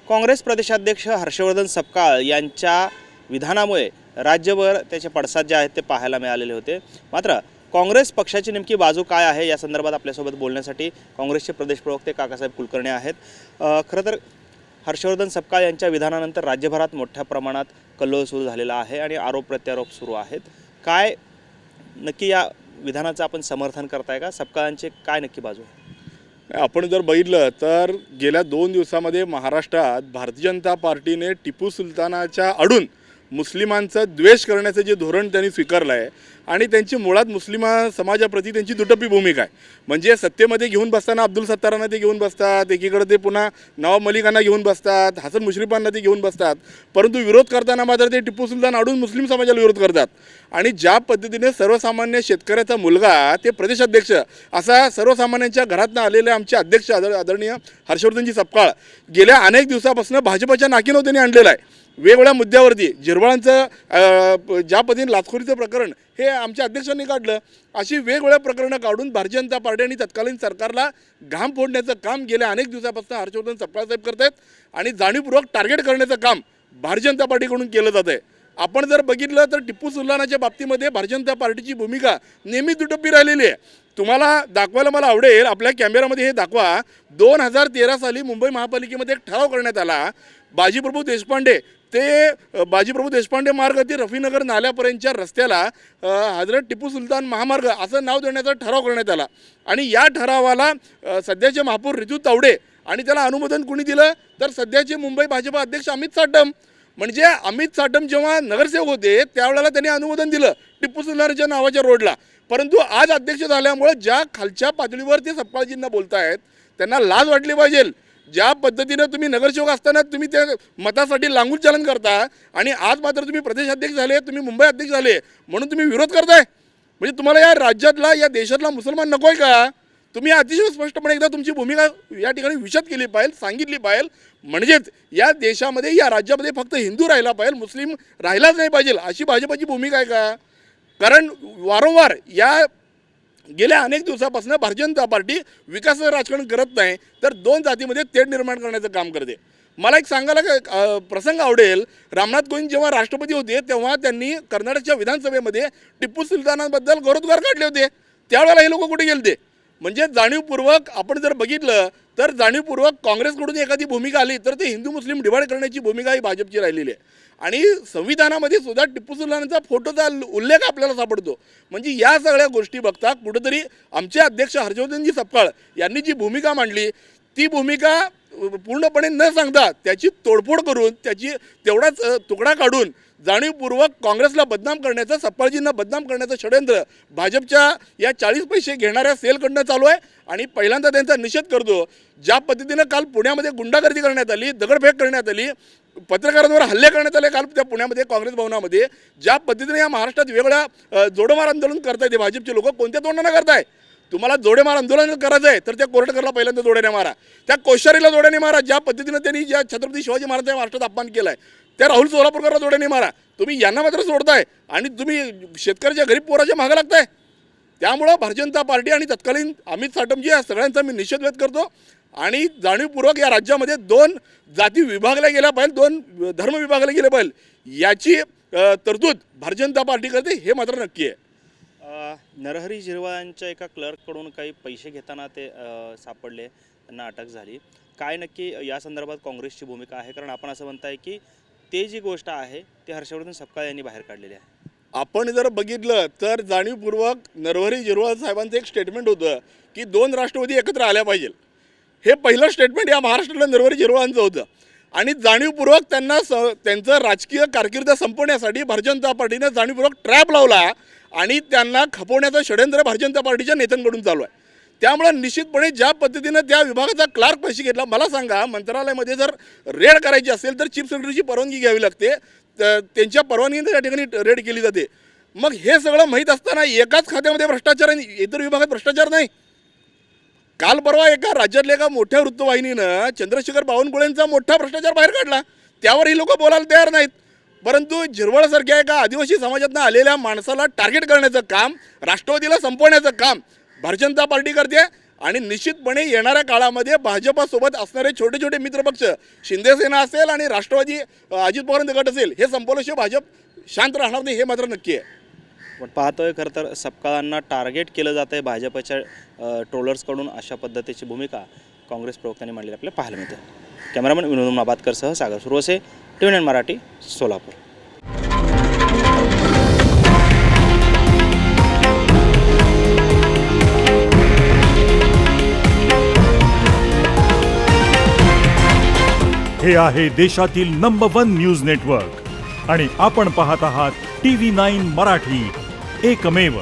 काँग्रेस प्रदेशाध्यक्ष हर्षवर्धन सपकाळ यांच्या विधानामुळे राज्यभर त्याचे पडसाद जे आहेत ते पाहायला मिळालेले होते। मात्र काँग्रेस पक्षाची नेमकी बाजू काय आहे या संदर्भात आपल्यासोबत बोलण्यासाठी काँग्रेसचे प्रदेश प्रवक्ते काकासाहेब कुलकर्णी आहेत। खरं तर हर्षवर्धन सपकाळ यांच्या विधानानंतर राज्यभरात मोठ्या प्रमाणात कल्लोळ सुरू झालेला आहे आणि आरोप प्रत्यारोप सुरू आहेत। काय नक्की या विधानाचं आपण समर्थन करताय का? सपकाळांची काय नक्की बाजू आहे? आपण जर बघितलं तर गेल्या 2 दिवसामध्ये महाराष्ट्रात भारतीय जनता पार्टीने टिपू सुलतानाच्या आडून मुस्लिमांचा द्वेष करण्याचं जे धोरण त्यांनी स्वीकारलं आहे आणि त्यांची मुळात मुस्लिम समाजाप्रती त्यांची दुटप्पी भूमिका आहे। म्हणजे सत्तेमध्ये घेऊन बसताना अब्दुल सत्तारांना ते घेऊन बसतात, एकीकडे ते पुन्हा नवाब मलिकांना घेऊन बसतात, हसन मुश्रीफांना ते घेऊन बसतात, परंतु विरोध करताना मात्र ते टिपू सुलतान आडून मुस्लिम समाजाला विरोध करतात। आणि ज्या पद्धतीने सर्वसामान्य शेतकऱ्याचा मुलगा ते प्रदेशाध्यक्ष असा सर्वसामान्यांच्या घरातनं आलेले आमचे अध्यक्ष आदरणीय हर्षवर्धनजी सपकाळ गेल्या अनेक दिवसापासून भाजपच्या नाकीनं त्यांनी आणलेलं आहे। वेगवेगळ्या मुद्द्यावरती झिरवाळांचं ज्या पद्धतीने लाचखोरीचं प्रकरण हे आमच्या अध्यक्षांनी काढलं, अशी वेगवेगळ्या प्रकरणं काढून भारतीय जनता पार्टी आणि तत्कालीन सरकारला घाम फोडण्याचं काम गेल्या अनेक दिवसापासून हर्षवर्धन सपकाळ साहेब करत आहेत आणि जाणीवपूर्वक टार्गेट करण्याचं काम भारतीय जनता पार्टीकडून केलं जात आहे। आपण जर बघितलं तर टिपू सुलतानाच्या बाबतीमध्ये भारतीय जनता पार्टीची भूमिका नेहमी दुटप्पी राहिलेली आहे। तुम्हाला दाखवायला मला आवडेल, आपल्या कॅमेरामध्ये हे दाखवा, 2013 साली मुंबई महापालिकेमध्ये एक ठराव करण्यात आला। बाजीप्रभू देशपांडे मार्ग ते रफीनगर नाल्यापर्यंतच्या रस्त्याला हजरत टिपू सुलतान महामार्ग असं नाव देण्याचा ठराव करण्यात आला आणि या ठरावाला सध्याचे महापौर ऋतू तावडे आणि त्याला अनुमोदन कुणी दिलं तर सध्याचे मुंबई भाजपा अध्यक्ष अमित साटम। म्हणजे अमित साटम जेव्हा नगरसेवक होते त्यावेळेला त्यांनी अनुमोदन दिलं टिपू सुलतानाच्या नावाच्या रोडला, परंतु आज अध्यक्ष झाल्यामुळे ज्या खालच्या पातळीवर ते सपकाळजींना बोलतायत त्यांना लाज वाटली पाहिजे। ज्या पद्धतीनं तुम्ही नगरसेवक असताना तुम्ही त्या मतासाठी लांगून चालन करता आणि आज मात्र तुम्ही प्रदेशाध्यक्ष झाले, तुम्ही मुंबई अध्यक्ष झाले म्हणून तुम्ही विरोध करताय। म्हणजे तुम्हाला या राज्यातला या देशातला मुसलमान नको आहे का? तुम्ही अतिशय स्पष्टपणे एकदा तुमची भूमिका या ठिकाणी विशद केली पाहिजे, सांगितली पाहिजे, म्हणजेच या देशामध्ये या राज्यामध्ये फक्त हिंदू राहिला पाहिजे, मुस्लिम राहिलाच नाही पाहिजे अशी भाजपची भूमिका आहे का? कारण वारंवार या गेल्या अनेक दिवसापासून भारतीय जनता पार्टी विकासाचं राजकारण करत नाही तर 2 जातीमध्ये तेढ निर्माण करण्याचं काम करते। मला एक सांगायला प्रसंग आवडेल, रामनाथ कोविंद जेव्हा राष्ट्रपती होते तेव्हा त्यांनी कर्नाटकच्या विधानसभेमध्ये टिपू सुलतानाबद्दल गौरवोद्गार काढले होते, त्यावेळेला हे लोक कुठे गेलते? म्हणजे जाणीवपूर्वक आपण जर बघितलं तर जाणीवपूर्वक काँग्रेसकडून एखादी भूमिका आली तर ते हिंदू मुस्लिम डिवाइड करण्याची भूमिका ही भाजपची राहिलेली आहे आणि संविधानामध्ये सुद्धा टिपू सुलतानाचा फोटोचा उल्लेख आपल्याला सापडतो। म्हणजे या सगळ्या गोष्टी बघता कुठेतरी आमचे अध्यक्ष हर्षवर्धनजी सपकाळ यांनी जी भूमिका मांडली ती भूमिका पूर्णपणे न सांगता त्याची तोडफोड करून त्याची तेवढाच तुकडा काढून जाणीवपूर्वक काँग्रेसला बदनाम करण्याचं, सपकाळजींना बदनाम करण्याचं षडयंत्र भाजपच्या या 40 पैसे घेणाऱ्या सेलकडनं चालू आहे आणि पहिल्यांदा त्यांचा निषेध करतो। ज्या पद्धतीनं काल पुण्यामध्ये गुंडागर्दी करण्यात आली, दगडफेक करण्यात आली, पत्रकारांवर हल्ले करण्यात आले काल त्या पुण्यामध्ये काँग्रेस भवनामध्ये, ज्या पद्धतीने या महाराष्ट्रात वेगळ्या जोडमार आंदोलन करताय ते भाजपचे लोक, कोणत्या तोंडाने करताय? तुम्हाला जोडेमार आंदोलन करायचं आहे तर त्या कोर्टकरला पहिल्यांदा जोड्याने मारा, त्या कोश्यारीला जोड्याने मारा, ज्या पद्धतीनं त्यांनी ज्या छत्रपती शिवाजी महाराजांच्या महाराष्ट्रात अपमान केला आहे त्या राहुल सोलापूरकरला जोड्याने मारा। तुम्ही यांना मात्र सोडताय आणि तुम्ही शेतकऱ्याच्या गरीब पोराच्या मागं लागताय। त्यामुळं भारतीय जनता पार्टी आणि तत्कालीन अमित साटमजी या सगळ्यांचा मी निषेध व्यक्त करतो आणि जाणीवपूर्वक या राज्यामध्ये 2 जाती विभागल्या गेल्या पाहिजे, 2 धर्म विभागले गेले पाहिजे याची तरतूद भारतीय जनता पार्टी करते हे मात्र नक्की आहे। नरहरी झिरवाळांच्या एका क्लर्ककडून काही पैसे घेताना ते सापडले, त्यांना अटक झाली। काय नक्की या संदर्भात काँग्रेसची भूमिका आहे? कारण आपण असं म्हणताय की ते जी गोष्ट आहे ते हर्षवर्धन सपकाळ यांनी बाहेर काढलेली आहे। आपण जर बघितलं तर जाणीवपूर्वक नरहरी झिरवाळ साहेबांचं एक स्टेटमेंट होतं की 2 राष्ट्रवादी एकत्र आल्या पाहिजे। हे पहिलं स्टेटमेंट या महाराष्ट्रातल्या नरहरी झिरवाळांचं होतं आणि जाणीवपूर्वक त्यांना त्यांचं राजकीय कारकीर्द संपवण्यासाठी भारतीय जनता पार्टीने जाणीवपूर्वक ट्रॅप लावला आणि त्यांना खपवण्याचं षडयंत्र भारतीय जनता पार्टीच्या नेत्यांकडून चालू आहे। त्यामुळे निश्चितपणे ज्या पद्धतीनं त्या विभागाचा क्लार्क पैसे घेतला, मला सांगा मंत्रालयामध्ये जर रेड करायची असेल तर चीफ सेक्रेटरीची परवानगी घ्यावी लागते, त्यांच्या परवानगीने त्या ठिकाणी रेड केली जाते। मग हे सगळं माहीत असताना एकाच खात्यामध्ये भ्रष्टाचार आणि इतर विभागात भ्रष्टाचार नाही। काल परवा एका राज्यातल्या एका मोठ्या वृत्तवाहिनीनं चंद्रशेखर बावनकुळेंचा मोठा भ्रष्टाचार बाहेर काढला, त्यावर ही लोक बोलायला तयार नाहीत। परंतु झिरवाळसारख्या एका आदिवासी समाजातनं आलेल्या माणसाला टार्गेट करण्याचं काम, राष्ट्रवादीला संपवण्याचं काम भारतीय जनता पार्टी करते आणि निश्चितपणे येणाऱ्या काळामध्ये भाजपासोबत असणारे छोटे छोटे मित्रपक्ष शिंदेसेना असेल आणि राष्ट्रवादी अजित पवारांचा गट असेल हे संपवल्याशिवाय भाजप शांत राहणार नाही, हे मात्र नक्की आहे. पण पाहतोय खरं तर सपकाळांना टार्गेट केलं जात आहे भाजपच्या ट्रोलर्सकडून, अशा पद्धतीची भूमिका काँग्रेस प्रवक्त्यांनी मांडलेली आपल्याला पाहायला मिळते. कॅमेरामन विनोद नाबादकरसह सागर सुरवसे, TVN मराठी, सोलापूर. हे आहे देशातील नंबर 1 न्यूज नेटवर्क आणि आपण पाहत आहात TV9 मराठी, एकमेव.